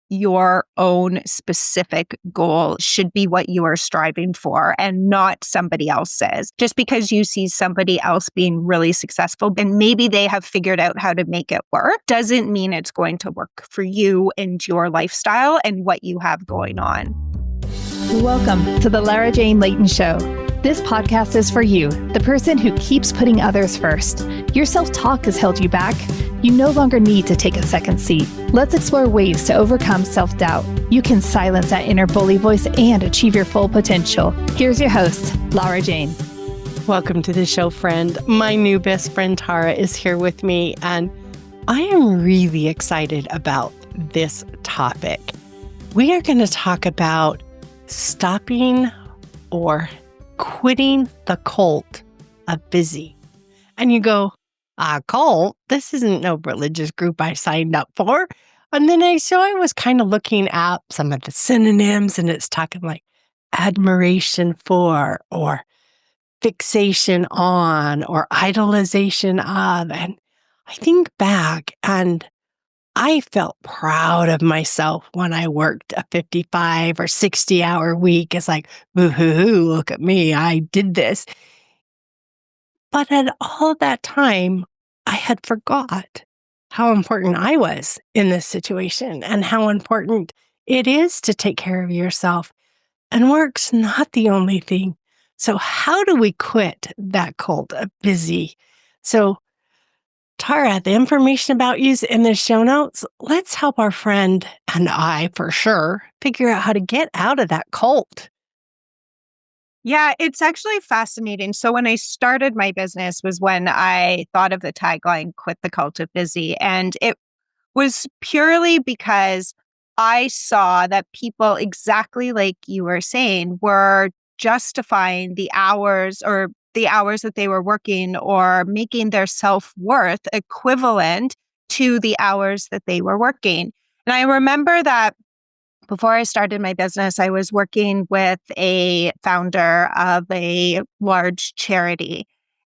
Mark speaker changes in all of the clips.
Speaker 1: your own specific goal should be what you are striving for and not somebody else's. Just because you see somebody else being really successful and maybe they have figured out how to make it work doesn't mean it's going to work for you and your lifestyle and what you have going on.
Speaker 2: Welcome to the Lara Jane Layton Show. This podcast is for you, the person who keeps putting others first. Your self-talk has held you back. You no longer need to take a second seat. Let's explore ways to overcome self-doubt. You can silence that inner bully voice and achieve your full potential. Here's your host, Lara Jane.
Speaker 3: Welcome to the show, friend. My new best friend, Tarra, is here with me, and I am really excited about this topic. We are going to talk about stopping or quitting the cult of busy. And you go, a cult? This isn't no religious group I signed up for. And then I was kind of looking at some of the synonyms, and it's talking like admiration for, or fixation on, or idolization of. And I think back and I felt proud of myself when I worked a 55 or 60 hour week. It's like, boo-hoo-hoo, look at me, I did this. But at all that time, I had forgot how important I was in this situation and how important it is to take care of yourself. And work's not the only thing. So how do we quit that cult of busy? So Tarra, the information about you is in the show notes. Let's help our friend and I, for sure, figure out how to get out of that cult.
Speaker 1: Yeah, it's actually fascinating. So when I started my business was when I thought of the tagline, quit the cult of busy. And it was purely because I saw that people, exactly like you were saying, were justifying the hours that they were working or making their self-worth equivalent to the hours that they were working. And I remember that before I started my business, I was working with a founder of a large charity,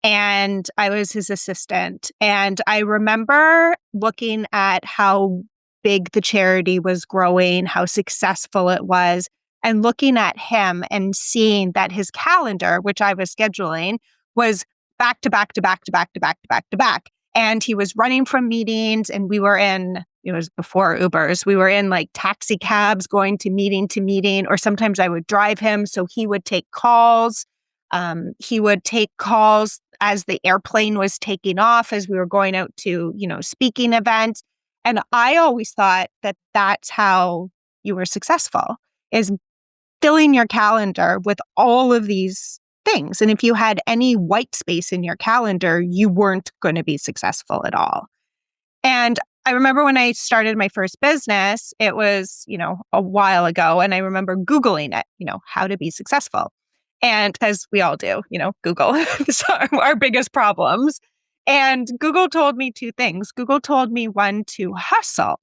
Speaker 1: and I was his assistant. And I remember looking at how big the charity was growing, how successful it was, and looking at him and seeing that his calendar, which I was scheduling, was back to back to back to back to back to back to back. And he was running from meetings, and we were in, it was before Ubers, we were in like taxi cabs going to meeting, or sometimes I would drive him. So he would take calls. He would take calls as the airplane was taking off, as we were going out to, speaking events. And I always thought that that's how you were successful, is filling your calendar with all of these things. And if you had any white space in your calendar, you weren't going to be successful at all. And I remember when I started my first business, it was, a while ago. And I remember Googling it, how to be successful. And as we all do, Google is our biggest problems. And Google told me two things. Google told me, one, to hustle.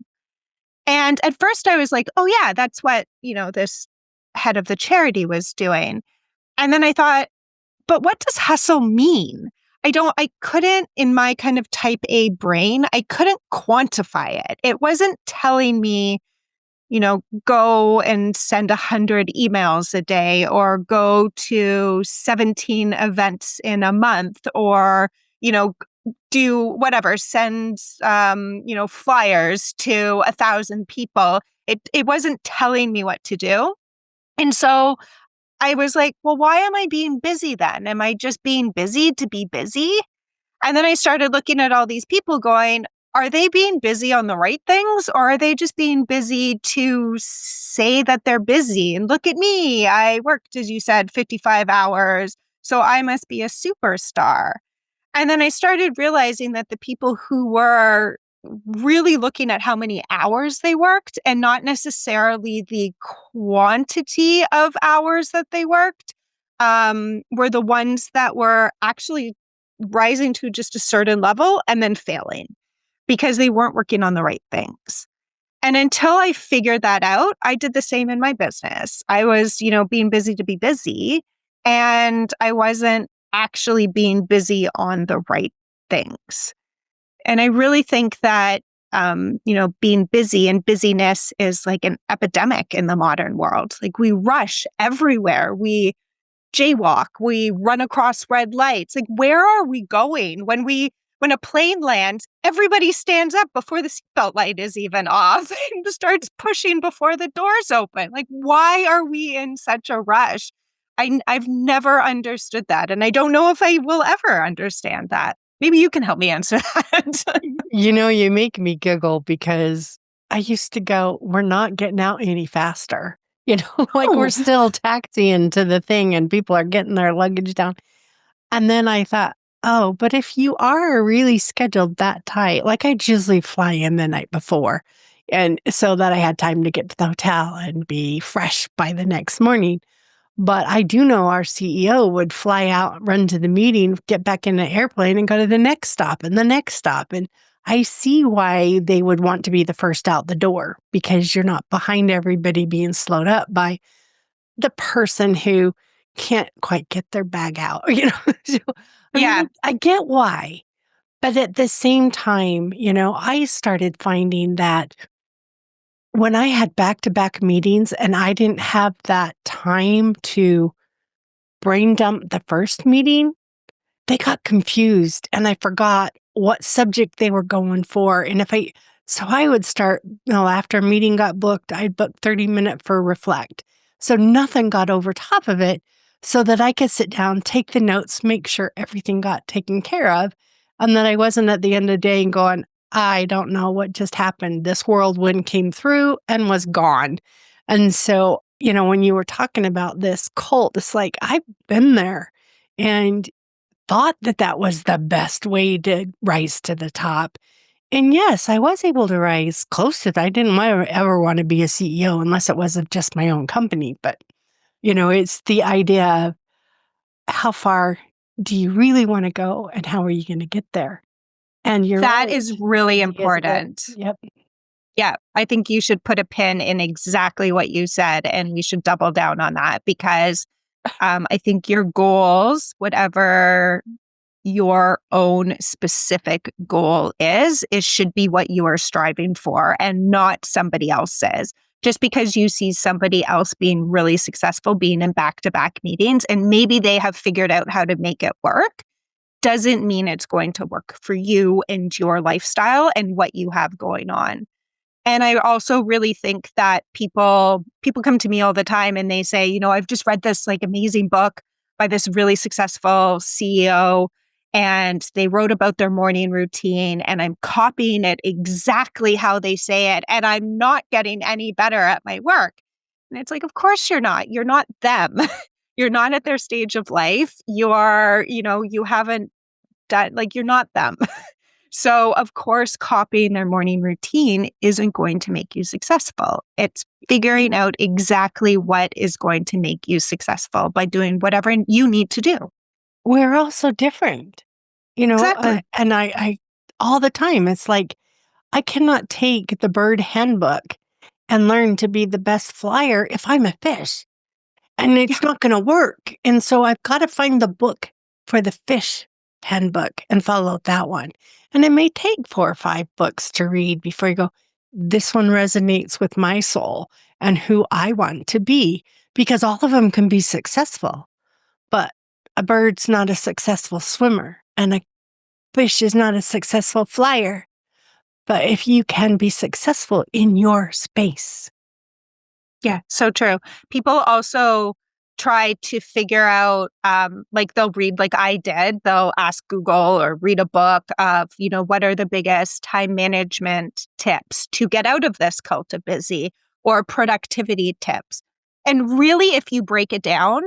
Speaker 1: And at first I was like, oh yeah, that's what, this head of the charity was doing. And then I thought, but what does hustle mean? I couldn't, in my kind of type A brain, I couldn't quantify it. It wasn't telling me, go and send 100 emails a day, or go to 17 events in a month, or, do whatever, send, flyers to 1,000 people. It wasn't telling me what to do. And so I was like, well, why am I being busy then? Am I just being busy to be busy? And then I started looking at all these people going, are they being busy on the right things, or are they just being busy to say that they're busy? And look at me, I worked, as you said, 55 hours, so I must be a superstar. And then I started realizing that the people who were really looking at how many hours they worked and not necessarily the quantity of hours that they worked, were the ones that were actually rising to just a certain level and then failing because they weren't working on the right things. And until I figured that out, I did the same in my business. I was, being busy to be busy, and I wasn't actually being busy on the right things. And I really think that being busy, and busyness is like an epidemic in the modern world. Like we rush everywhere. We jaywalk, we run across red lights. Like, where are we going? When a plane lands, everybody stands up before the seatbelt light is even off and starts pushing before the doors open. Like, why are we in such a rush? I've never understood that. And I don't know if I will ever understand that. Maybe you can help me answer that.
Speaker 3: You make me giggle because I used to go, we're not getting out any faster. Like we're
Speaker 1: Oh,
Speaker 3: still taxiing to the thing and people are getting their luggage down. And then I thought, oh, but if you are really scheduled that tight, like I'd usually fly in the night before, and so that I had time to get to the hotel and be fresh by the next morning. But I do know our CEO would fly out, run to the meeting, get back in the airplane and go to the next stop and the next stop. And I see why they would want to be the first out the door, because you're not behind everybody being slowed up by the person who can't quite get their bag out. So,
Speaker 1: yeah.
Speaker 3: I get why. But at the same time, I started finding that when I had back-to-back meetings and I didn't have that time to brain dump the first meeting, they got confused and I forgot what subject they were going for. And so I would start, after a meeting got booked, I'd book 30-minute for reflect. So nothing got over top of it so that I could sit down, take the notes, make sure everything got taken care of. And that I wasn't at the end of the day and going, I don't know what just happened. This whirlwind came through and was gone. And so, when you were talking about this cult, it's like, I've been there and thought that was the best way to rise to the top. And yes, I was able to rise close to that. I didn't ever want to be a CEO unless it was of just my own company. But, it's the idea of how far do you really want to go and how are you going to get there? And you're
Speaker 1: That
Speaker 3: right.
Speaker 1: is really
Speaker 3: It is a goal.
Speaker 1: important.
Speaker 3: Yep.
Speaker 1: Yeah, I think you should put a pin in exactly what you said, and we should double down on that because I think your goals, whatever your own specific goal is, it should be what you are striving for and not somebody else's. Just because you see somebody else being really successful, being in back-to-back meetings, and maybe they have figured out how to make it work, doesn't mean it's going to work for you and your lifestyle and what you have going on. And I also really think that people come to me all the time and they say, I've just read this like amazing book by this really successful CEO and they wrote about their morning routine and I'm copying it exactly how they say it and I'm not getting any better at my work. And it's like, of course you're not. You're not them. You're not at their stage of life. You are, you haven't done, like, you're not them. So, of course, copying their morning routine isn't going to make you successful. It's figuring out exactly what is going to make you successful by doing whatever you need to do.
Speaker 3: We're all so different,
Speaker 1: Exactly.
Speaker 3: and I all the time, it's like, I cannot take the bird handbook and learn to be the best flyer if I'm a fish. And
Speaker 1: Yeah.
Speaker 3: it's not gonna work, and so I've gotta find the book for the fish handbook and follow that one, and it may take 4 or 5 books to read before you go, "This one resonates with my soul and who I want to be," because all of them can be successful, but a bird's not a successful swimmer, and a fish is not a successful flyer, but if you can be successful in your space.
Speaker 1: Yeah, so true. People also try to figure out, like they'll read, like I did, they'll ask Google or read a book of, what are the biggest time management tips to get out of this cult of busy or productivity tips. And really, if you break it down,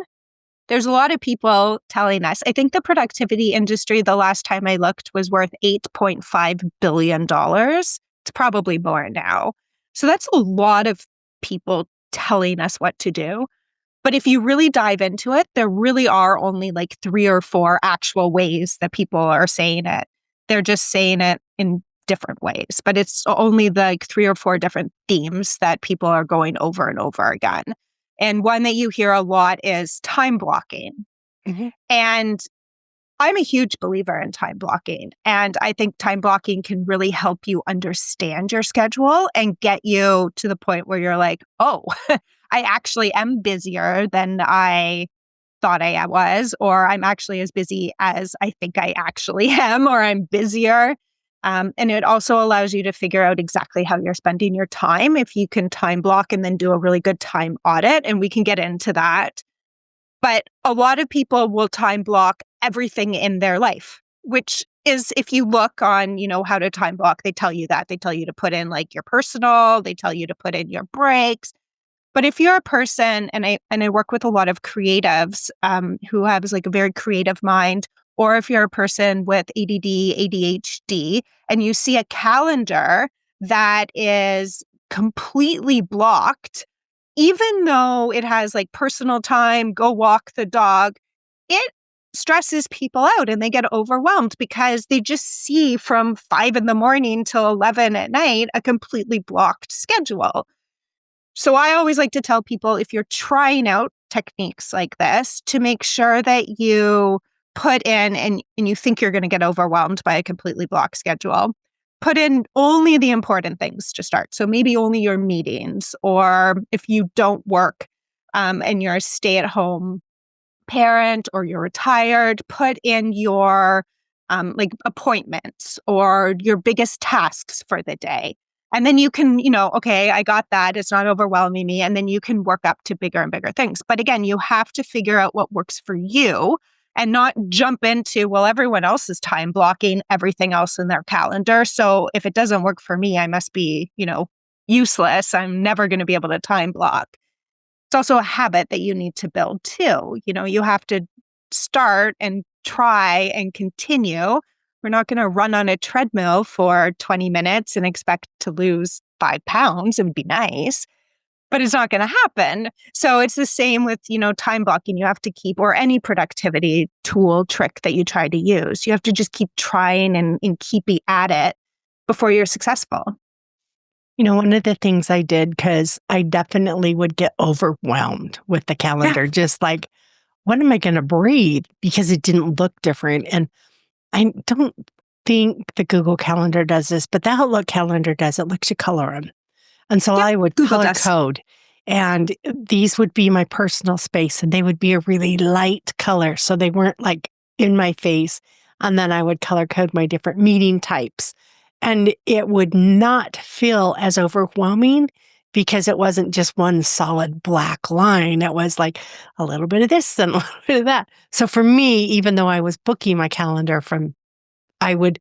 Speaker 1: there's a lot of people telling us, I think the productivity industry, the last time I looked, was worth $8.5 billion. It's probably more now. So that's a lot of people telling us what to do. But if you really dive into it, there really are only like 3 or 4 actual ways that people are saying it. They're just saying it in different ways, but it's only like 3 or 4 different themes that people are going over and over again. And one that you hear a lot is time blocking.
Speaker 3: Mhm.
Speaker 1: And I'm a huge believer in time blocking. And I think time blocking can really help you understand your schedule and get you to the point where you're like, oh, I actually am busier than I thought I was, or I'm actually as busy as I think I actually am, or I'm busier. And it also allows you to figure out exactly how you're spending your time if you can time block and then do a really good time audit. And we can get into that. But a lot of people will time block everything in their life, which is if you look on, how to time block, they tell you that. They tell you to put in like your personal, they tell you to put in your breaks. But if you're a person, and I work with a lot of creatives who have like a very creative mind, or if you're a person with ADD, ADHD, and you see a calendar that is completely blocked, even though it has like personal time, go walk the dog, it stresses people out and they get overwhelmed because they just see from 5 in the morning till 11 at night a completely blocked schedule. So I always like to tell people if you're trying out techniques like this to make sure that you put in and you think you're going to get overwhelmed by a completely blocked schedule, put in only the important things to start. So maybe only your meetings, or if you don't work and you're a stay-at-home parent or you're retired, put in your like appointments or your biggest tasks for the day. And then you can, okay, I got that. It's not overwhelming me. And then you can work up to bigger and bigger things. But again, you have to figure out what works for you and not jump into, well, everyone else is time blocking everything else in their calendar. So if it doesn't work for me, I must be, useless. I'm never going to be able to time block. It's also a habit that you need to build too. You have to start and try and continue. We're not going to run on a treadmill for 20 minutes and expect to lose 5 pounds. It would be nice, but it's not going to happen. So it's the same with, time blocking. You have to keep, or any productivity tool, trick that you try to use. You have to just keep trying and keep at it before you're successful.
Speaker 3: One of the things I did, because I definitely would get overwhelmed with the calendar, just like, what am I going to breathe? Because it didn't look different. And I don't think the Google Calendar does this, but the Outlook calendar does. It lets you color them. And so I would
Speaker 1: Google
Speaker 3: color
Speaker 1: does.
Speaker 3: code. And these would be my personal space, and they would be a really light color. So they weren't like in my face. And then I would color code my different meeting types. And it would not feel as overwhelming because it wasn't just one solid black line. It was like a little bit of this and a little bit of that. So for me, even though I was booking my calendar I would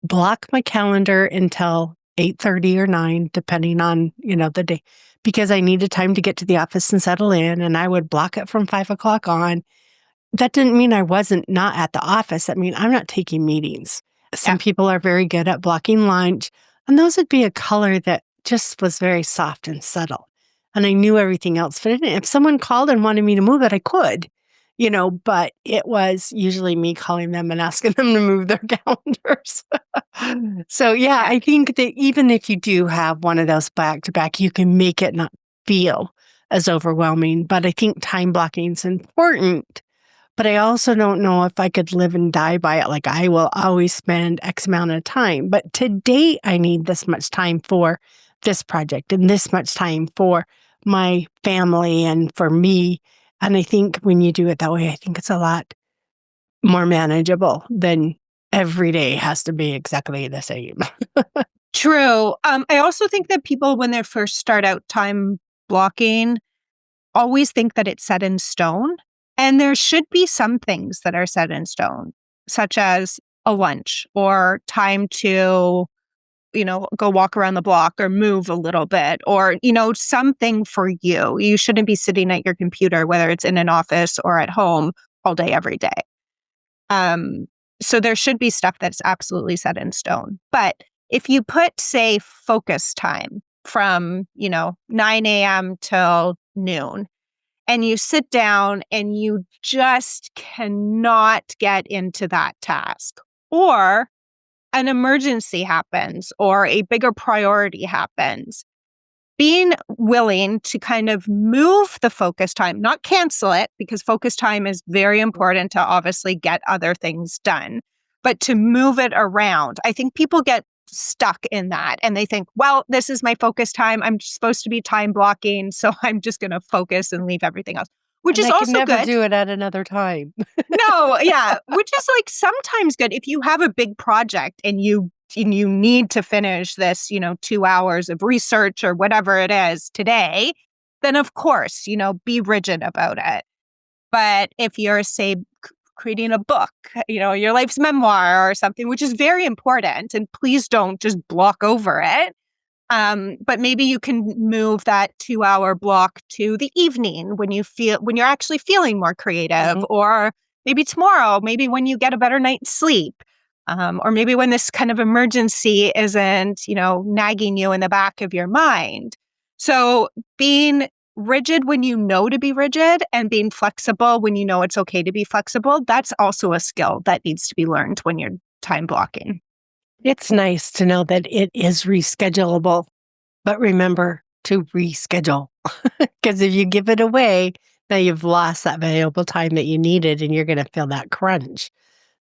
Speaker 3: block my calendar until 8:30 or 9, depending on, the day, because I needed time to get to the office and settle in. And I would block it from 5 o'clock on. That didn't mean I wasn't not at the office. I mean, I'm not taking meetings. Some people are very good at blocking lunch, and those would be a color that just was very soft and subtle. And I knew everything else fit in it. If someone called and wanted me to move it, I could, but it was usually me calling them and asking them to move their calendars. So, I think that even if you do have one of those back to back, you can make it not feel as overwhelming. But I think time blocking is important. But I also don't know if I could live and die by it. Like, I will always spend X amount of time. But to date, I need this much time for this project and this much time for my family and for me. And I think when you do it that way, I think it's a lot more manageable than every day has to be exactly the same.
Speaker 1: True. I also think that people, when they first start out time blocking, always think that it's set in stone. And there should be some things that are set in stone, such as a lunch or time to, go walk around the block or move a little bit or, something for you. You shouldn't be sitting at your computer, whether it's in an office or at home, all day, every day. So there should be stuff that's absolutely set in stone. But if you put, say, focus time from, 9 a.m. till noon, and you sit down and you just cannot get into that task, or an emergency happens or a bigger priority happens, being willing to kind of move the focus time, not cancel it, because focus time is very important to obviously get other things done, but to move it around. I think people get stuck in that and they think, well, this is my focus time. I'm supposed to be time blocking, so I'm just going to focus and leave everything else, which
Speaker 3: And
Speaker 1: is
Speaker 3: I can
Speaker 1: also
Speaker 3: never
Speaker 1: good.
Speaker 3: do it at another time.
Speaker 1: No, yeah, which is like sometimes good if you have a big project and you need to finish this, 2 hours of research or whatever it is today, then of course, be rigid about it. But if you're, say, creating a book, your life's memoir or something, which is very important, and please don't just block over it. But maybe you can move that 2-hour block to the evening when you're actually feeling more creative,
Speaker 3: Mhm.
Speaker 1: or maybe tomorrow, maybe when you get a better night's sleep, or maybe when this kind of emergency isn't, nagging you in the back of your mind. So being rigid when you know to be rigid and being flexible when you know it's okay to be flexible, that's also a skill that needs to be learned when you're time blocking.
Speaker 3: It's nice to know that it is reschedulable, but remember to reschedule because if you give it away, now you've lost that valuable time that you needed and you're going to feel that crunch.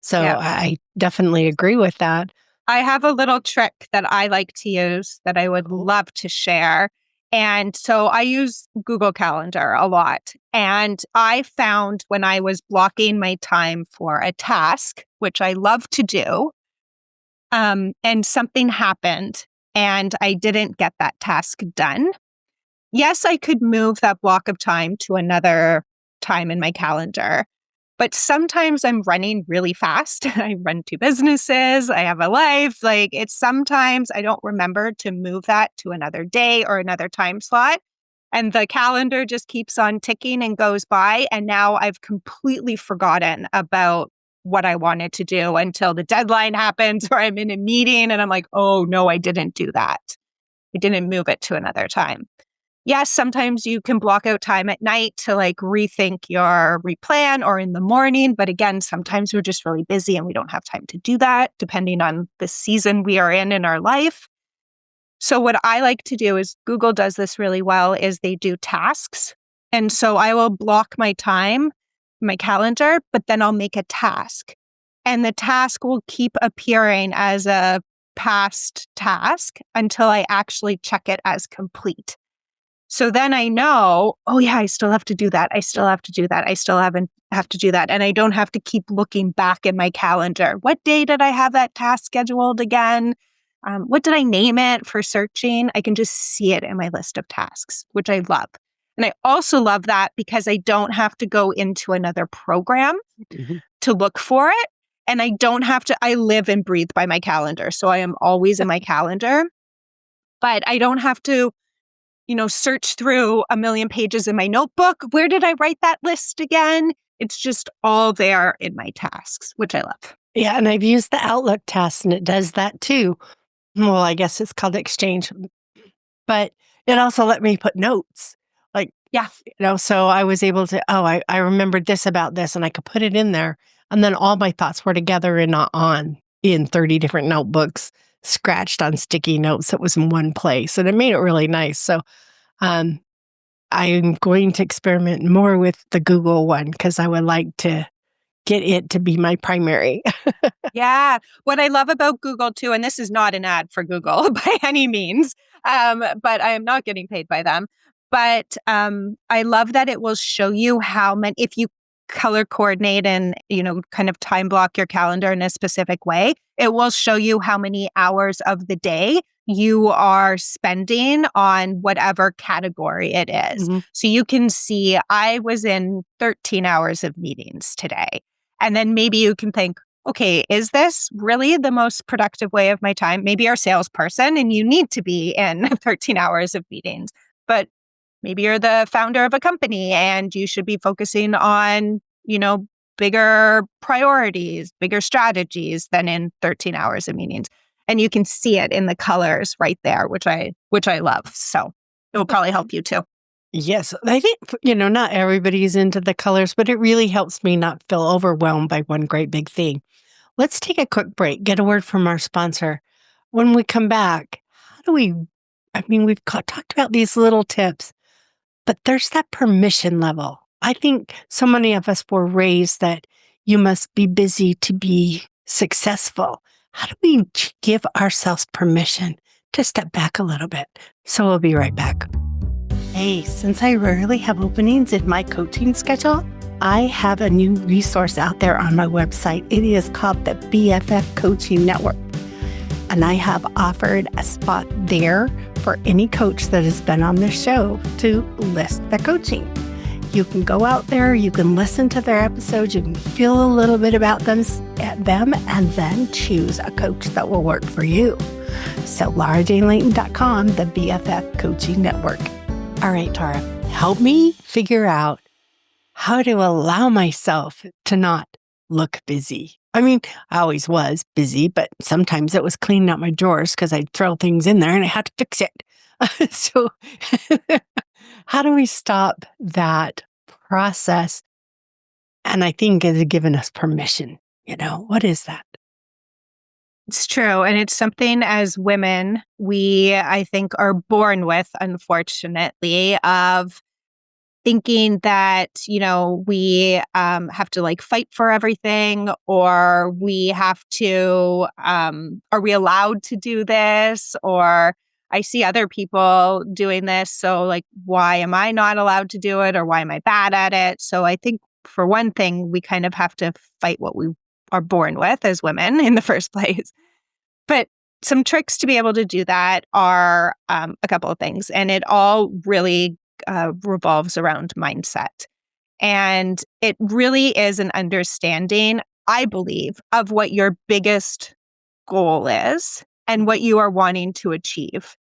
Speaker 3: So
Speaker 1: Yeah.
Speaker 3: I definitely agree with that.
Speaker 1: I have a little trick that I like to use that I would love to share. And so I use Google Calendar a lot. And I found when I was blocking my time for a task, which I love to do, and something happened and I didn't get that task done. Yes, I could move that block of time to another time in my calendar, but sometimes I'm running really fast. I run 2 businesses, I have a life. Like, it's sometimes I don't remember to move that to another day or another time slot. And the calendar just keeps on ticking and goes by. And now I've completely forgotten about what I wanted to do until the deadline happens or I'm in a meeting and I'm like, oh, no, I didn't do that. I didn't move it to another time. Yes, sometimes you can block out time at night to like rethink your replan or in the morning. But again, sometimes we're just really busy and we don't have time to do that, depending on the season we are in our life. So what I like to do is Google does this really well is they do tasks. And so I will block my time, my calendar, but then I'll make a task. And the task will keep appearing as a past task until I actually check it as complete. So then I know, oh yeah, I still have to do that. I still have to do that. I still have to do that. And I don't have to keep looking back in my calendar. What day did I have that task scheduled again? What did I name it for searching? I can just see it in my list of tasks, which I love. And I also love that because I don't have to go into another program
Speaker 3: Mhm.
Speaker 1: to look for it. And I don't have to, I live and breathe by my calendar. So I am always in my calendar, but I don't have to search through a million pages in my notebook. Where did I write that list again? It's just all there in my tasks, which I love.
Speaker 3: Yeah, and I've used the Outlook test and it does that too. Well, I guess it's called Exchange, but it also let me put notes. Like,
Speaker 1: Yeah.
Speaker 3: so I was able to, I remembered this about this and I could put it in there. And then all my thoughts were together and not on in 30 different notebooks, scratched on sticky notes that was in one place. And it made it really nice. So um, I'm going to experiment more with the Google one because I would like to get it to be my primary.
Speaker 1: Yeah. What I love about Google too, and this is not an ad for Google by any means, but I am not getting paid by them. But I love that it will show you how many, if you color coordinate and, kind of time block your calendar in a specific way, it will show you how many hours of the day you are spending on whatever category it is.
Speaker 3: Mhm.
Speaker 1: So you can see I was in 13 hours of meetings today. And then maybe you can think, okay, is this really the most productive way of my time? Maybe you're a salesperson and you need to be in 13 hours of meetings, but maybe you're the founder of a company and you should be focusing on, bigger priorities, bigger strategies than in 13 hours of meetings. And you can see it in the colors right there, which I love. So it will probably help you too.
Speaker 3: Yes, I think, not everybody's into the colors, but it really helps me not feel overwhelmed by one great big thing. Let's take a quick break, get a word from our sponsor. When we come back, how do we I mean, talked about these little tips, but there's that permission level. I think so many of us were raised that you must be busy to be successful. How do we give ourselves permission to step back a little bit? So we'll be right back. Hey, since I rarely have openings in my coaching schedule, I have a new resource out there on my website. It is called the BFF Coaching Network. And I have offered a spot there for any coach that has been on this show to list their coaching. You can go out there, you can listen to their episodes, you can feel a little bit about them, and then choose a coach that will work for you. So LaraJaneLayton.com, the BFF Coaching Network. All right, Tarra, help me figure out how to allow myself to not look busy. I mean, I always was busy, but sometimes it was cleaning out my drawers because I'd throw things in there and I had to fix it. So how do we stop that process? And I think it has given us permission. What is that?
Speaker 1: It's true. And it's something as women, I think, are born with, unfortunately, of thinking that, we have to fight for everything, or we have to, are we allowed to do this? Or I see other people doing this. So why am I not allowed to do it? Or why am I bad at it? So I think for one thing, we kind of have to fight what we are born with as women in the first place. But some tricks to be able to do that are a couple of things. And it all really revolves around mindset. And it really is an understanding, I believe, of what your biggest goal is and what you are wanting to achieve.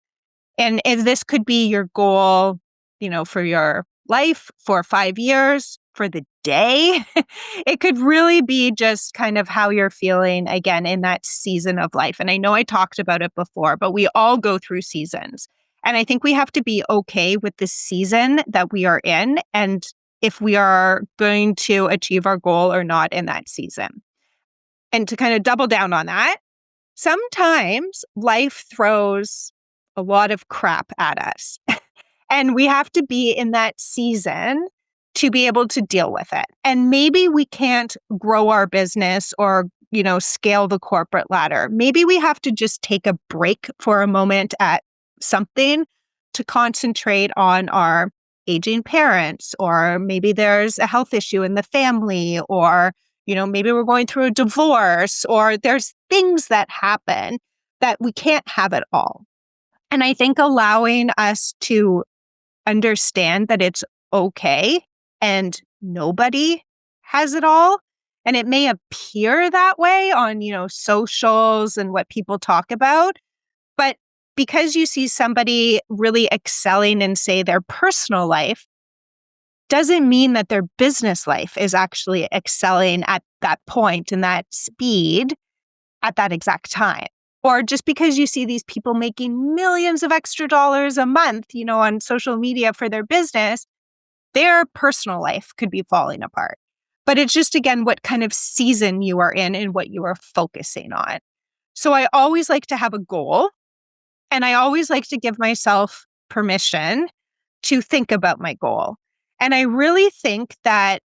Speaker 1: And if this could be your goal, for your life, for 5 years, for the day, it could really be just kind of how you're feeling again in that season of life. And I know I talked about it before, but we all go through seasons. And I think we have to be okay with the season that we are in and if we are going to achieve our goal or not in that season. And to kind of double down on that, sometimes life throws a lot of crap at us. And we have to be in that season to be able to deal with it. And maybe we can't grow our business or, scale the corporate ladder. Maybe we have to just take a break for a moment at something to concentrate on our aging parents, or maybe there's a health issue in the family, or, maybe we're going through a divorce, or there's things that happen that we can't have it all. And I think allowing us to understand that it's okay and nobody has it all. And it may appear that way on, socials and what people talk about. But because you see somebody really excelling in, say, their personal life, doesn't mean that their business life is actually excelling at that point and that speed at that exact time. Or just because you see these people making millions of extra dollars a month, on social media for their business, their personal life could be falling apart. But it's just, again, what kind of season you are in and what you are focusing on. So I always like to have a goal, and I always like to give myself permission to think about my goal. And I really think that,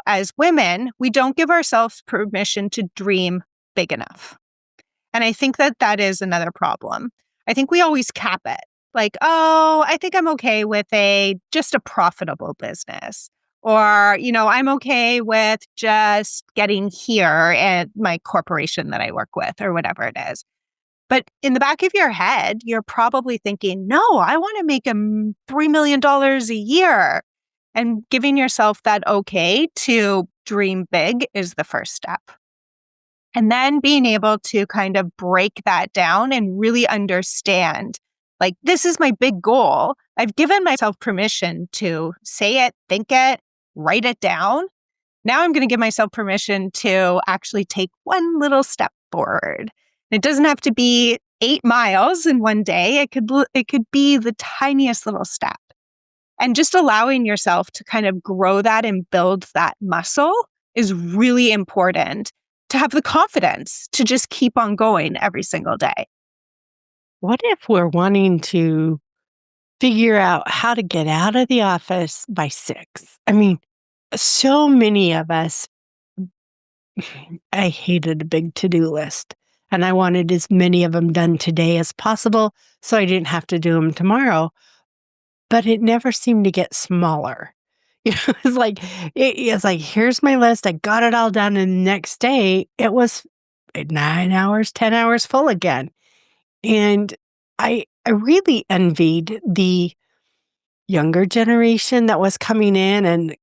Speaker 1: as women, we don't give ourselves permission to dream big enough. And I think that that is another problem. I think we always cap it. I think I'm okay with just a profitable business. Or, I'm okay with just getting here at my corporation that I work with or whatever it is. But in the back of your head, you're probably thinking, no, I want to make $3 million a year. And giving yourself that okay to dream big is the first step. And then being able to kind of break that down and really understand, this is my big goal. I've given myself permission to say it, think it, write it down. Now I'm going to give myself permission to actually take one little step forward. It doesn't have to be 8 miles in one day. It could be the tiniest little step. And just allowing yourself to kind of grow that and build that muscle is really important to have the confidence to just keep on going every single day.
Speaker 3: what if we're wanting to figure out how to get out of the office by 6? I mean, so many of us, I hated a big to-do list, and I wanted as many of them done today as possible so I didn't have to do them tomorrow, but it never seemed to get smaller. It's like it's like, "Here's my list, I got it all done," and the next day, it was 9 hours, 10 hours full again, and I really envied the younger generation that was coming in and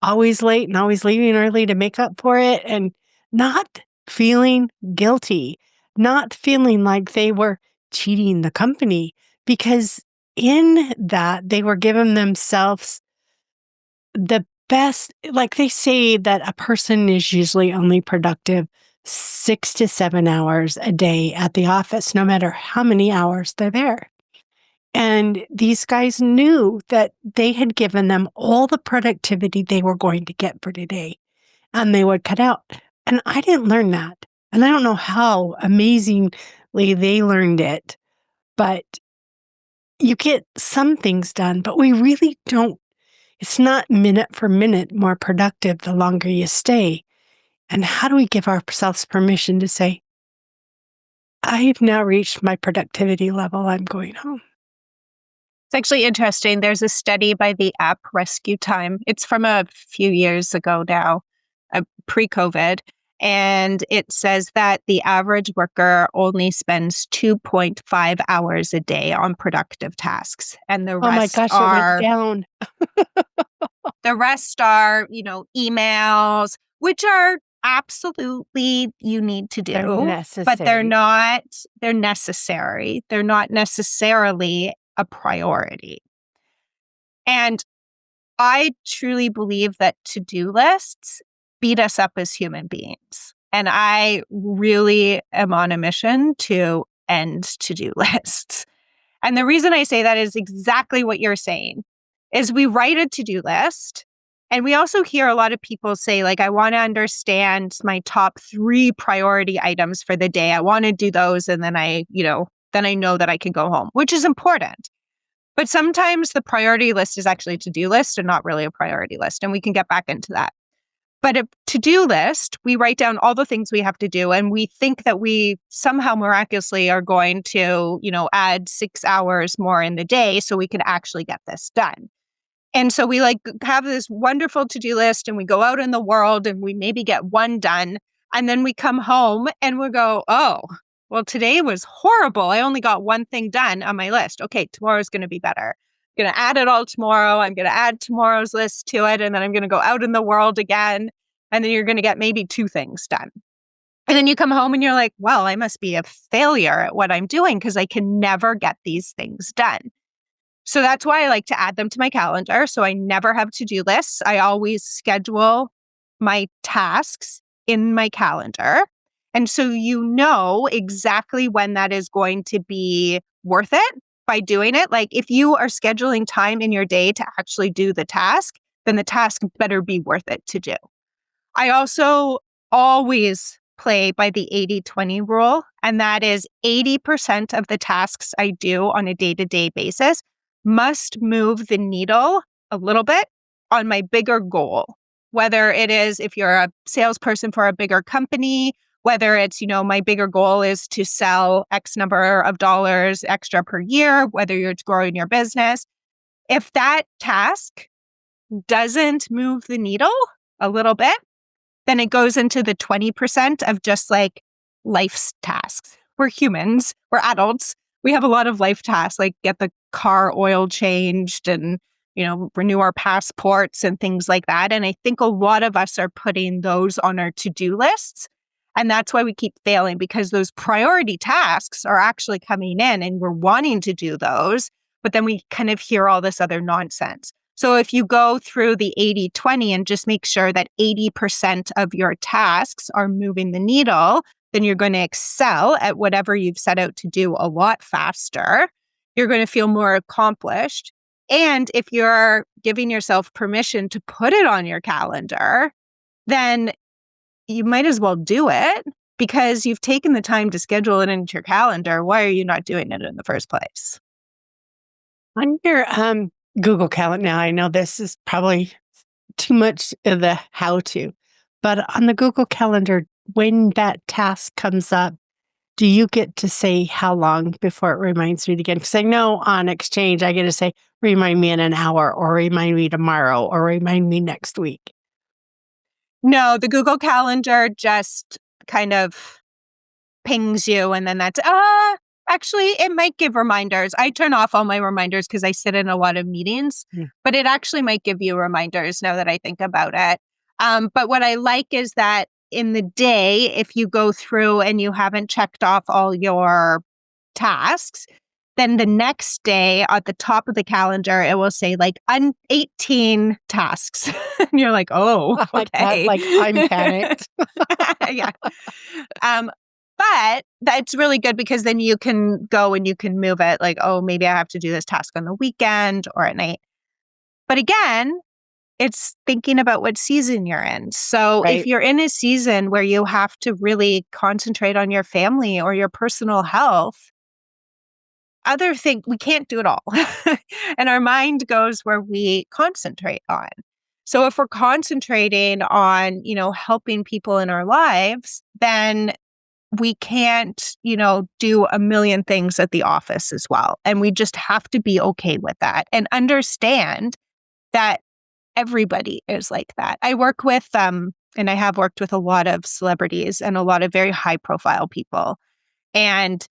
Speaker 3: always late and always leaving early to make up for it and not feeling guilty, not feeling like they were cheating the company because in that they were giving themselves the best. Like they say that a person is usually only productive 6 to 7 hours a day at the office, no matter how many hours they're there. And these guys knew that they had given them all the productivity they were going to get for today, and they would cut out. And I didn't learn that. And I don't know how amazingly they learned it, but you get some things done, but we really don't. It's not minute for minute more productive the longer you stay. And how do we give ourselves permission to say, I've now reached my productivity level, I'm going home?
Speaker 1: It's actually interesting. There's a study by the app Rescue Time. It's from a few years ago now, pre-COVID. And it says that the average worker only spends 2.5 hours a day on productive tasks. And
Speaker 3: Oh my gosh, it went down.
Speaker 1: the rest are, emails, which are absolutely you need to
Speaker 3: They're
Speaker 1: do, but
Speaker 3: necessary.
Speaker 1: they're necessary. They're not necessarily a priority. And I truly believe that to-do lists beat us up as human beings. And I really am on a mission to end to-do lists. And the reason I say that is exactly what you're saying, is we write a to-do list. And we also hear a lot of people say, like, I want to understand my top 3 priority items for the day. I want to do those. And then then I know that I can go home, which is important. But sometimes the priority list is actually a to-do list and not really a priority list. And we can get back into that. But a to-do list, we write down all the things we have to do. And we think that we somehow miraculously are going to, add 6 hours more in the day so we can actually get this done. And so we have this wonderful to-do list and we go out in the world and we maybe get one done. And then we come home and we go, oh, well, today was horrible. I only got one thing done on my list. Okay, tomorrow's going to be better. I'm going to add it all tomorrow. I'm going to add tomorrow's list to it. And then I'm going to go out in the world again. And then you're going to get maybe 2 things done. And then you come home and you're like, well, I must be a failure at what I'm doing because I can never get these things done. So that's why I like to add them to my calendar. So I never have to-do lists. I always schedule my tasks in my calendar. And so you know exactly when that is going to be worth it by doing it. Like if you are scheduling time in your day to actually do the task, then the task better be worth it to do. I also always play by the 80-20 rule, and that is 80% of the tasks I do on a day-to-day basis must move the needle a little bit on my bigger goal. Whether it is if you're a salesperson for a bigger company, whether it's, my bigger goal is to sell X number of dollars extra per year, whether you're growing your business. If that task doesn't move the needle a little bit, then it goes into the 20% of just like life's tasks. We're humans, we're adults. We have a lot of life tasks, like get the car oil changed and, renew our passports and things like that. And I think a lot of us are putting those on our to-do lists. And that's why we keep failing, because those priority tasks are actually coming in and we're wanting to do those, but then we kind of hear all this other nonsense. So if you go through the 80-20 and just make sure that 80% of your tasks are moving the needle, then you're going to excel at whatever you've set out to do a lot faster. You're going to feel more accomplished. And if you're giving yourself permission to put it on your calendar, then you might as well do it. because you've taken the time to schedule it into your calendar. Why are you not doing it in the first place?
Speaker 3: On your Google Calendar, now I know this is probably too much of the how to, but on the Google Calendar, when that task comes up, do you get to say how long before it reminds me again? Because I know on Exchange, I get to say, remind me in an hour, or remind me tomorrow, or remind me next week.
Speaker 1: No, the Google Calendar just kind of pings you, and then that's, actually, it might give reminders. I turn off all my reminders because I sit in a lot of meetings, but it actually might give you reminders now that I think about it. But what I like is that in the day, if you go through and you haven't checked off all your tasks, then the next day at the top of the calendar, it will say like 18 tasks. And you're like, oh,
Speaker 3: Like that,
Speaker 1: okay.
Speaker 3: like I'm panicked.
Speaker 1: Yeah. But that's really good because then you can go and you can move it like, oh, maybe I have to do this task on the weekend or at night. But again, it's thinking about what season you're in. So if
Speaker 3: Right.
Speaker 1: you're in a season where you have to really concentrate on your family or your personal health, other things, we can't do it all. And our mind goes where we concentrate on. So if we're concentrating on, helping people in our lives, then we can't, do a million things at the office as well. And we just have to be okay with that and understand that everybody is like that. I work with, and I have worked with a lot of celebrities and a lot of very high profile people. And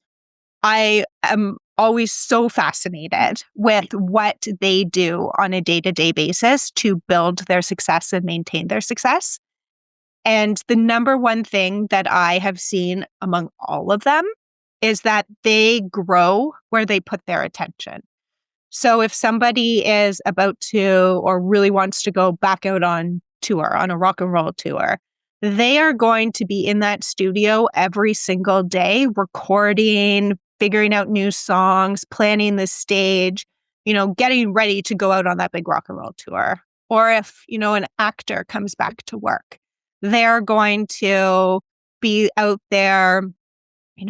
Speaker 1: I am always so fascinated with what they do on a day-to-day basis to build their success and maintain their success. And the number one thing that I have seen among all of them is that they grow where they put their attention. So if somebody is about to or really wants to go back out on tour, on a rock and roll tour, they are going to be in that studio every single day, recording, figuring out new songs, planning the stage, getting ready to go out on that big rock and roll tour. Or if, an actor comes back to work, they're going to be out there,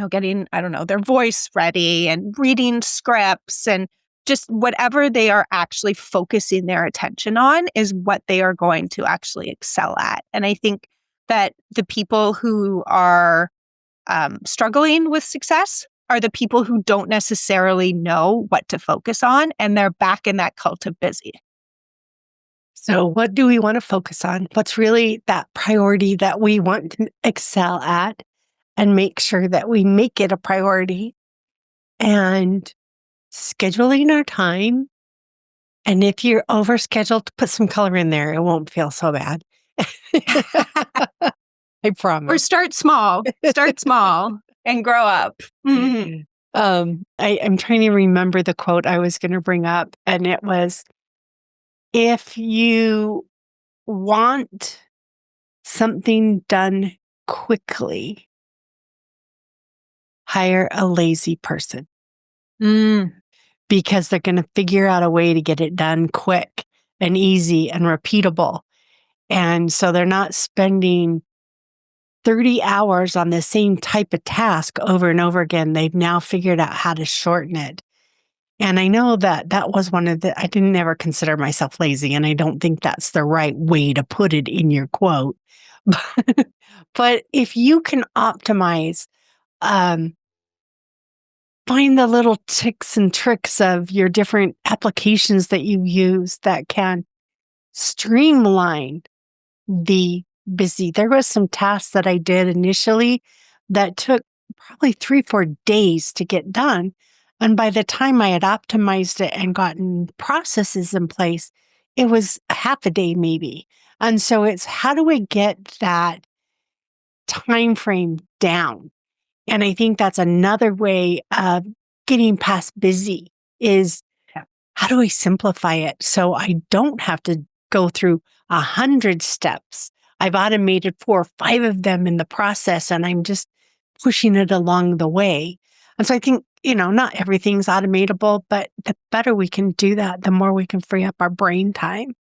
Speaker 1: getting, I don't know, their voice ready and reading scripts and just whatever they are actually focusing their attention on is what they are going to actually excel at. And I think that the people who are struggling with success are the people who don't necessarily know what to focus on, and they're back in that cult of busy.
Speaker 3: So what do we want to focus on? What's really that priority that we want to excel at and make sure that we make it a priority and scheduling our time. And if you're overscheduled, put some color in there. It won't feel so bad. I promise.
Speaker 1: Or start small and grow up. Mm-hmm.
Speaker 3: I'm trying to remember the quote I was going to bring up. And it was, if you want something done quickly, hire a lazy person. Because they're going to figure out a way to get it done quick and easy and repeatable. And so they're not spending 30 hours on the same type of task over and over again. They've now figured out how to shorten it. And I know that was one of I didn't ever consider myself lazy, and I don't think that's the right way to put it in your quote. But if you can optimize, find the little tips and tricks of your different applications that you use that can streamline the busy. There was some tasks that I did initially that took probably 3-4 days to get done. And by the time I had optimized it and gotten processes in place, it was half a day maybe. And so it's how do we get that time frame down? And I think that's another way of getting past busy is how do I simplify it so I don't have to go through 100 steps? I've automated 4 or 5 of them in the process, and I'm just pushing it along the way. And so I think, not everything's automatable, but the better we can do that, the more we can free up our brain time.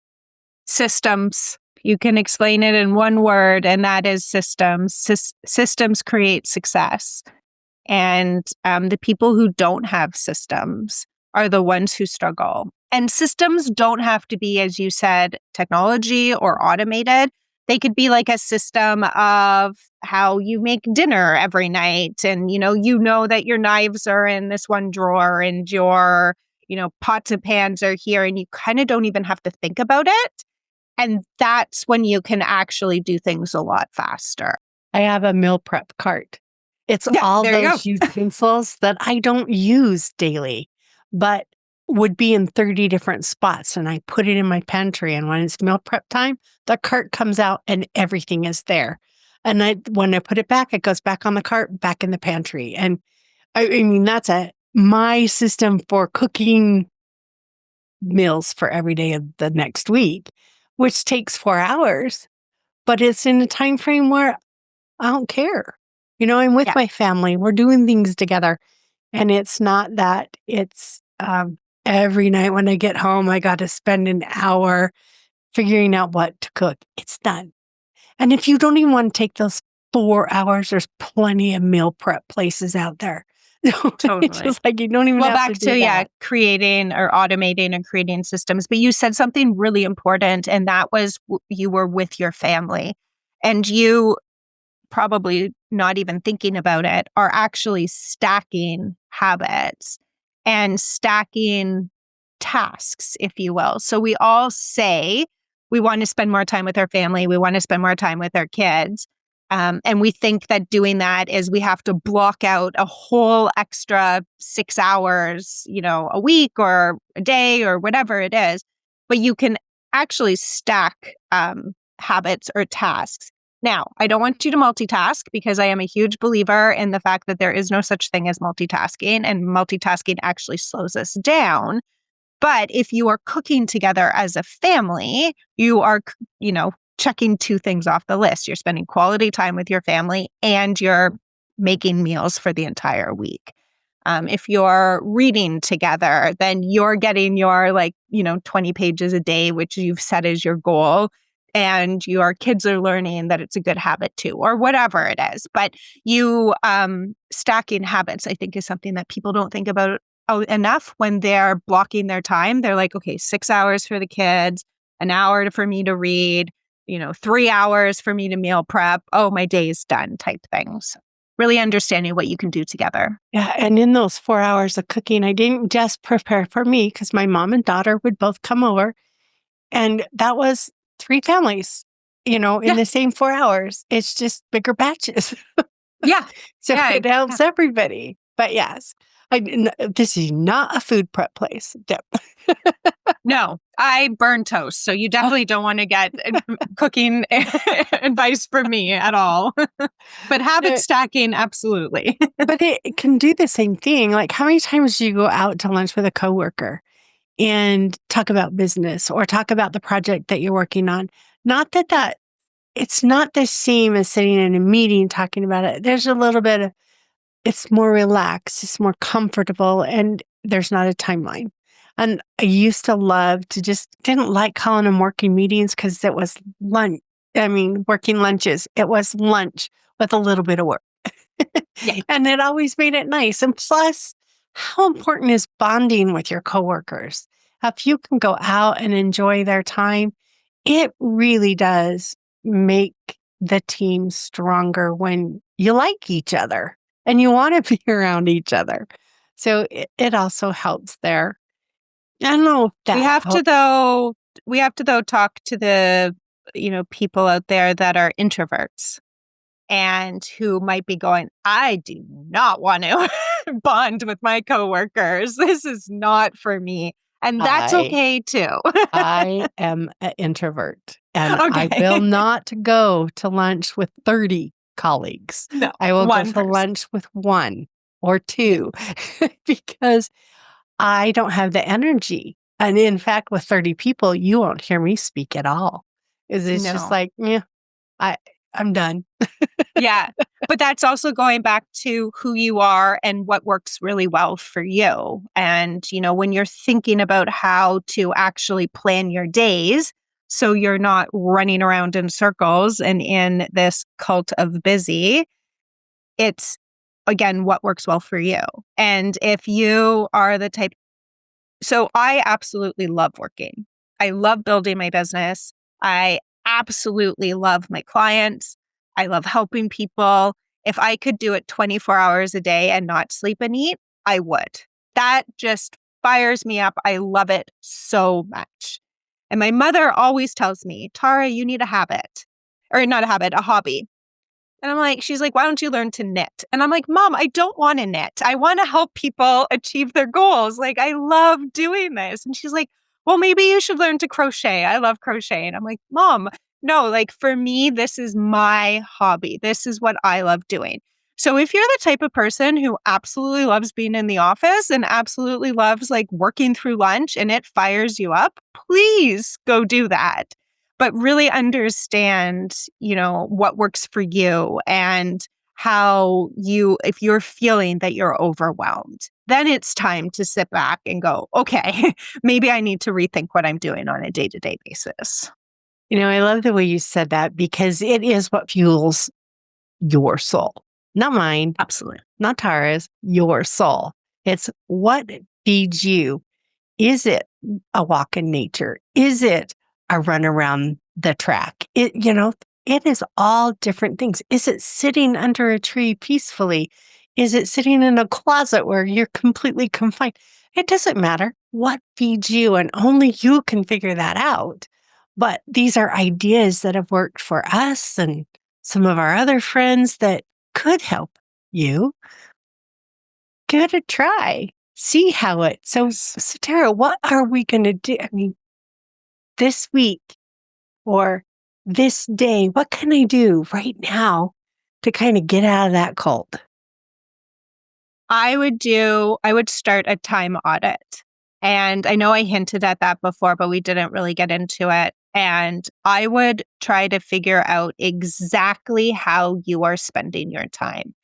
Speaker 1: Systems. You can explain it in one word, and that is systems. Systems create success. And the people who don't have systems are the ones who struggle. And systems don't have to be, as you said, technology or automated. They could be like a system of how you make dinner every night. And, you know that your knives are in this one drawer and your, pots and pans are here. And you kind of don't even have to think about it. And that's when you can actually do things a lot faster.
Speaker 3: I have a meal prep cart. It's
Speaker 1: Yeah,
Speaker 3: all
Speaker 1: there you
Speaker 3: those
Speaker 1: go.
Speaker 3: utensils that I don't use daily, but would be in 30 different spots. And I put it in my pantry. And when it's meal prep time, the cart comes out and everything is there. And when I put it back, it goes back on the cart, back in the pantry. And I mean, that's my system for cooking meals for every day of the next week, which takes 4 hours, but it's in a time frame where I don't care. I'm with
Speaker 1: Yeah,
Speaker 3: my family. We're doing things together. And it's not that it's every night when I get home, I got to spend an hour figuring out what to cook. It's done. And if you don't even want to take those 4 hours, there's plenty of meal prep places out there. It's
Speaker 1: totally.
Speaker 3: just like you don't even
Speaker 1: Well,
Speaker 3: have to
Speaker 1: back
Speaker 3: do
Speaker 1: to,
Speaker 3: that.
Speaker 1: creating or automating and creating systems. But you said something really important, and that was you were with your family. And you, probably not even thinking about it, are actually stacking habits and stacking tasks, if you will. So we all say we want to spend more time with our family, we want to spend more time with our kids. And we think that doing that is we have to block out a whole extra 6 hours, a week or a day or whatever it is. But you can actually stack habits or tasks. Now, I don't want you to multitask because I am a huge believer in the fact that there is no such thing as multitasking, and multitasking actually slows us down. But if you are cooking together as a family, you are, checking two things off the list. You're spending quality time with your family and you're making meals for the entire week. If you're reading together, then you're getting your 20 pages a day, which you've set as your goal. And your kids are learning that it's a good habit too, or whatever it is. But you stacking habits, I think, is something that people don't think about enough when they're blocking their time. They're like, okay, 6 hours for the kids, an hour for me to read, 3 hours for me to meal prep. Oh, my day's done type things. Really understanding what you can do together.
Speaker 3: Yeah. And in those 4 hours of cooking, I didn't just prepare for me because my mom and daughter would both come over. And that was 3 families, in
Speaker 1: Yeah.
Speaker 3: the same 4 hours. It's just bigger batches.
Speaker 1: Yeah.
Speaker 3: So
Speaker 1: Yeah.
Speaker 3: it helps everybody. But yes, this is not a food prep place. Yep.
Speaker 1: No, I burn toast. So you definitely don't want to get cooking advice from me at all. But habit stacking, absolutely.
Speaker 3: But it can do the same thing. Like, how many times do you go out to lunch with a coworker and talk about business or talk about the project that you're working on? Not that it's not the same as sitting in a meeting talking about it. There's a little bit of, it's more relaxed, it's more comfortable, and there's not a timeline. And I used to love to didn't like calling them working meetings because it was lunch. I mean, working lunches. It was lunch with a little bit of work.
Speaker 1: Yeah.
Speaker 3: And it always made it nice. And plus, how important is bonding with your coworkers? If you can go out and enjoy their time, it really does make the team stronger when you like each other and you want to be around each other. So it also helps there. I don't know if that
Speaker 1: We have to
Speaker 3: helps.
Speaker 1: though talk to the, people out there that are introverts and who might be going, I do not want to bond with my coworkers. This is not for me. And that's
Speaker 3: I
Speaker 1: okay too.
Speaker 3: I am an introvert and I
Speaker 1: Okay.
Speaker 3: will not go to lunch with 30 colleagues.
Speaker 1: No,
Speaker 3: I will go
Speaker 1: one
Speaker 3: to
Speaker 1: person.
Speaker 3: lunch with 1 or 2 because I don't have the energy. And in fact, with 30 people, you won't hear me speak at all. It's just
Speaker 1: No.
Speaker 3: like, yeah, I'm done.
Speaker 1: Yeah. But that's also going back to who you are and what works really well for you. And, when you're thinking about how to actually plan your days, so you're not running around in circles and in this cult of busy. It's, again, what works well for you. And if you are the type, so I absolutely love working. I love building my business. I absolutely love my clients. I love helping people. If I could do it 24 hours a day and not sleep and eat, I would. That just fires me up. I love it so much. And my mother always tells me, Tara, you need a habit, or not a habit, a hobby. And I'm like, she's like, why don't you learn to knit? And I'm like, Mom, I don't want to knit. I want to help people achieve their goals. Like, I love doing this. And she's like, well, maybe you should learn to crochet. I love crochet. And I'm like, Mom, no, like for me, this is my hobby. This is what I love doing. So if you're the type of person who absolutely loves being in the office and absolutely loves like working through lunch and it fires you up, please go do that. But really understand, what works for you and how if you're feeling that you're overwhelmed, then it's time to sit back and go, okay, maybe I need to rethink what I'm doing on a day-to-day basis.
Speaker 3: I love the way you said that because it is what fuels your soul, not mine,
Speaker 1: Absolutely.
Speaker 3: not Tara's, your soul. It's what feeds you. Is it a walk in nature? Is it a run around the track? It is all different things. Is it sitting under a tree peacefully? Is it sitting in a closet where you're completely confined? It doesn't matter what feeds you, and only you can figure that out. But these are ideas that have worked for us and some of our other friends that could help you. Give it a try. See how it. So Tara, what are we going to do? I mean, this week or this day, what can I do right now to kind of get out of that cult?
Speaker 1: I would start a time audit. And I know I hinted at that before, but we didn't really get into it. And I would try to figure out exactly how you are spending your time.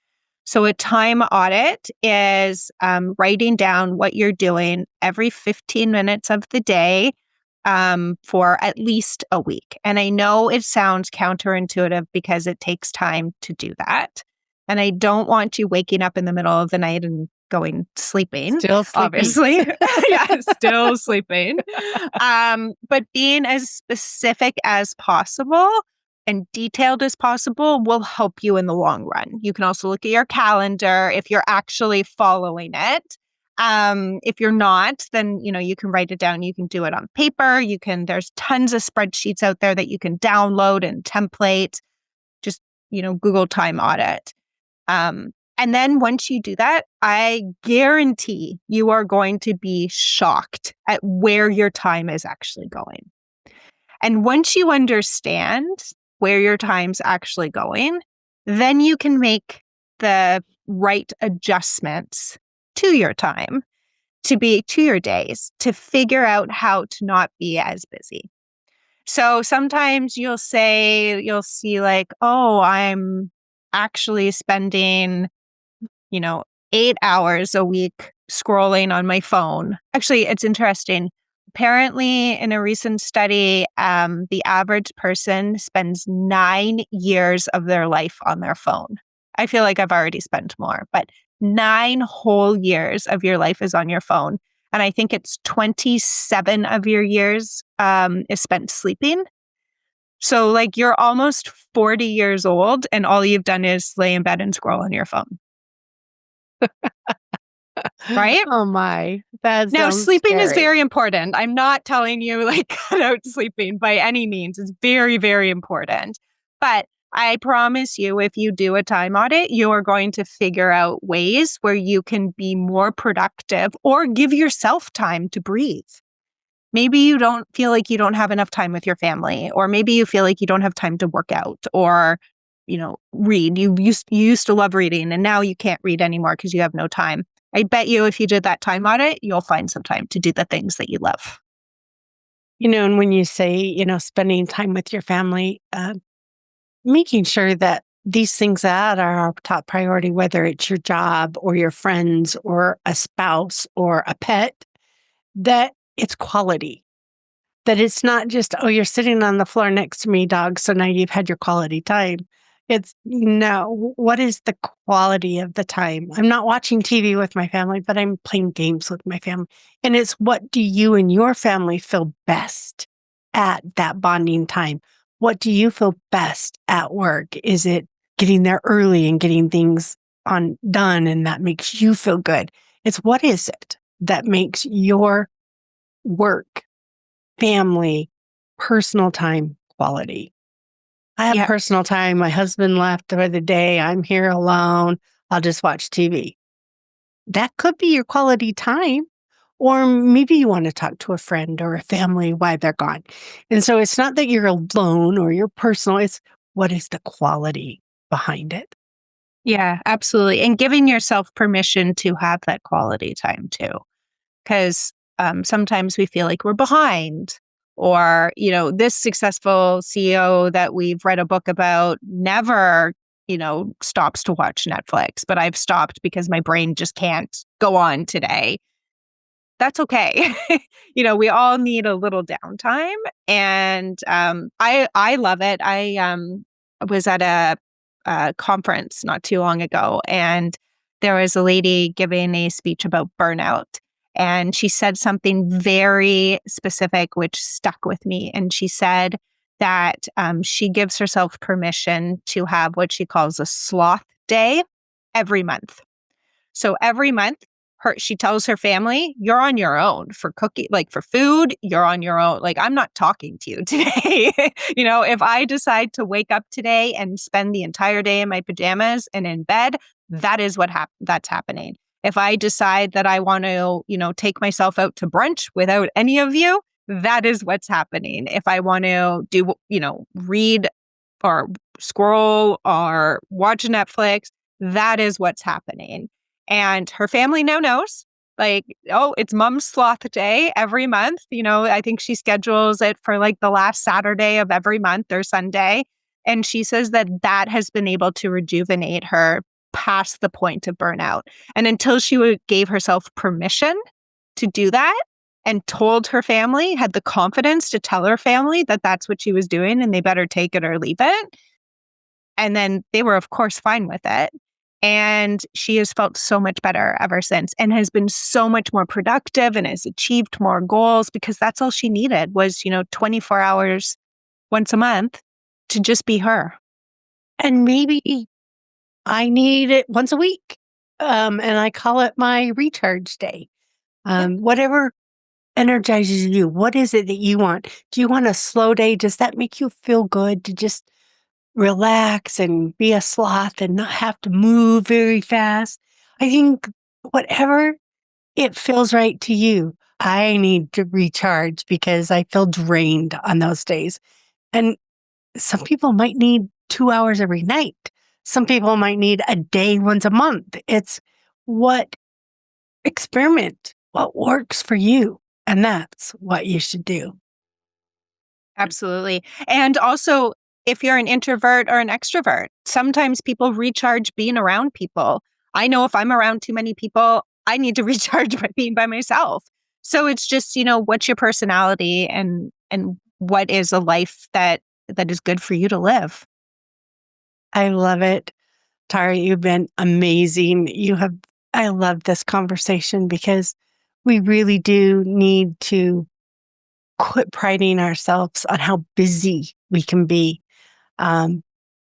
Speaker 1: So a time audit is writing down what you're doing every 15 minutes of the day for at least a week. And I know it sounds counterintuitive because it takes time to do that. And I don't want you waking up in the middle of the night and going sleeping.
Speaker 3: Still sleeping.
Speaker 1: Obviously. Yeah, still sleeping. But being as specific as possible and detailed as possible will help you in the long run. You can also look at your calendar if you're actually following it. If you're not, then, you can write it down. You can do it on paper. There's tons of spreadsheets out there that you can download and template. Just, Google time audit. And then once you do that, I guarantee you are going to be shocked at where your time is actually going. And once you understand where your time's actually going, then you can make the right adjustments to your time, to your days, to figure out how to not be as busy. So sometimes you'll see like, oh, I'm actually spending, 8 hours a week scrolling on my phone. Actually, it's interesting. Apparently, in a recent study, the average person spends 9 years of their life on their phone. I feel like I've already spent more, but 9 whole years of your life is on your phone. And I think it's 27 of your years is spent sleeping. So like you're almost 40 years old and all you've done is lay in bed and scroll on your phone. Right?
Speaker 3: Oh my. That
Speaker 1: Now,
Speaker 3: sounds
Speaker 1: sleeping is
Speaker 3: scary.
Speaker 1: very important. I'm not telling you like cut out sleeping by any means. It's very, very important. But I promise you, if you do a time audit, you are going to figure out ways where you can be more productive or give yourself time to breathe. Maybe you don't feel like you don't have enough time with your family, or maybe you feel like you don't have time to work out or, read. You used to love reading and now you can't read anymore because you have no time. I bet you if you did that time audit, you'll find some time to do the things that you love.
Speaker 3: And when you say, spending time with your family, making sure that these things that are our top priority, whether it's your job or your friends or a spouse or a pet, that it's quality. That it's not just, oh, you're sitting on the floor next to me, dog, so now you've had your quality time. It's no, what is the quality of the time? I'm not watching TV with my family, but I'm playing games with my family. And it's what do you and your family feel best at that bonding time? What do you feel best at work? Is it getting there early and getting things done and that makes you feel good? It's what is it that makes your work, family, personal time quality? I have
Speaker 1: Yeah.
Speaker 3: personal time. My husband left for the day. I'm here alone. I'll just watch TV. That could be your quality time. Or maybe you want to talk to a friend or a family while they're gone. And so it's not that you're alone or you're personal. It's what is the quality behind it?
Speaker 1: Yeah, absolutely. And giving yourself permission to have that quality time too. Because sometimes we feel like we're behind, or, this successful CEO that we've read a book about never, stops to watch Netflix, but I've stopped because my brain just can't go on today. That's okay. We all need a little downtime, and I love it. I was at a conference not too long ago, and there was a lady giving a speech about burnout, and she said something very specific which stuck with me. And she said that she gives herself permission to have what she calls a sloth day every month. So every month, she tells her family, "You're on your own for cooking, like for food, you're on your own. Like, I'm not talking to you today." If I decide to wake up today and spend the entire day in my pajamas and in bed, that is that's happening. If I decide that I want to, take myself out to brunch without any of you, that is what's happening. If I want to do, read or scroll or watch Netflix, that is what's happening. And her family now knows, like, oh, it's mom's sloth day every month. I think she schedules it for like the last Saturday of every month or Sunday. And she says that that has been able to rejuvenate her past the point of burnout. And until she gave herself permission to do that and told her family, had the confidence to tell her family that that's what she was doing and they better take it or leave it. And then they were, of course, fine with it. And she has felt so much better ever since and has been so much more productive and has achieved more goals, because that's all she needed was, 24 hours once a month to just be her.
Speaker 3: And maybe I need it once a week. And I call it my recharge day. Whatever energizes you. What is it that you want? Do you want a slow day? Does that make you feel good to just relax and be a sloth and not have to move very fast? I think whatever it feels right to you. I need to recharge because I feel drained on those days. And some people might need 2 hours every night. Some people might need a day once a month. It's what experiment, what works for you. And that's what you should do.
Speaker 1: Absolutely. And also, if you're an introvert or an extrovert, sometimes people recharge being around people. I know if I'm around too many people, I need to recharge by being by myself. So it's just, what's your personality and what is a life that is good for you to live.
Speaker 3: I love it. Tarra, you've been amazing. I love this conversation because we really do need to quit priding ourselves on how busy we can be.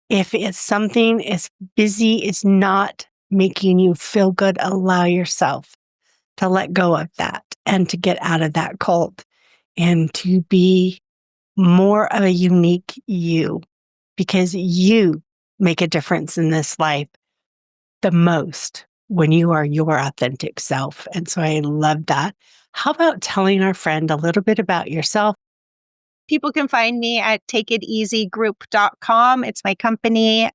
Speaker 3: If it's something as busy is not making you feel good, allow yourself to let go of that and to get out of that cult and to be more of a unique you, because you make a difference in this life the most when you are your authentic self. And so I love that. How about telling our friend a little bit about yourself?
Speaker 1: People can find me at takeiteasygroup.com. It's my company.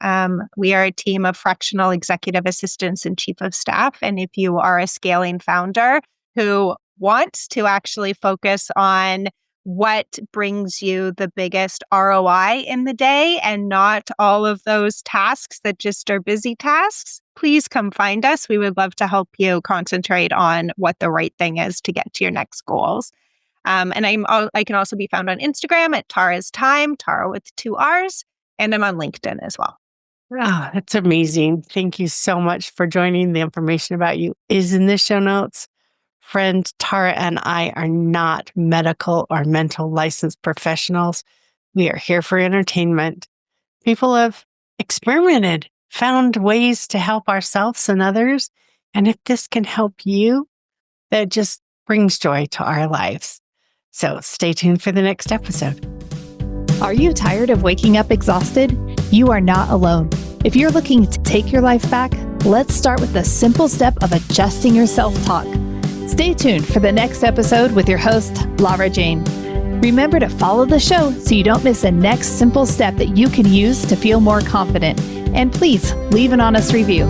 Speaker 1: We are a team of fractional executive assistants and chief of staff. And if you are a scaling founder who wants to actually focus on what brings you the biggest ROI in the day and not all of those tasks that just are busy tasks, please come find us. We would love to help you concentrate on what the right thing is to get to your next goals. And I can also be found on Instagram at Tarra's Time, Tarra with 2 R's, and I'm on LinkedIn as well.
Speaker 3: Oh, that's amazing. Thank you so much for joining. The information about you is in the show notes. Friend, Tarra and I are not medical or mental licensed professionals. We are here for entertainment. People have experimented, found ways to help ourselves and others. And if this can help you, that just brings joy to our lives. So stay tuned for the next episode.
Speaker 2: Are you tired of waking up exhausted? You are not alone. If you're looking to take your life back, let's start with the simple step of adjusting your self-talk. Stay tuned for the next episode with your host, Lara Jane. Remember to follow the show so you don't miss the next simple step that you can use to feel more confident. And please leave an honest review.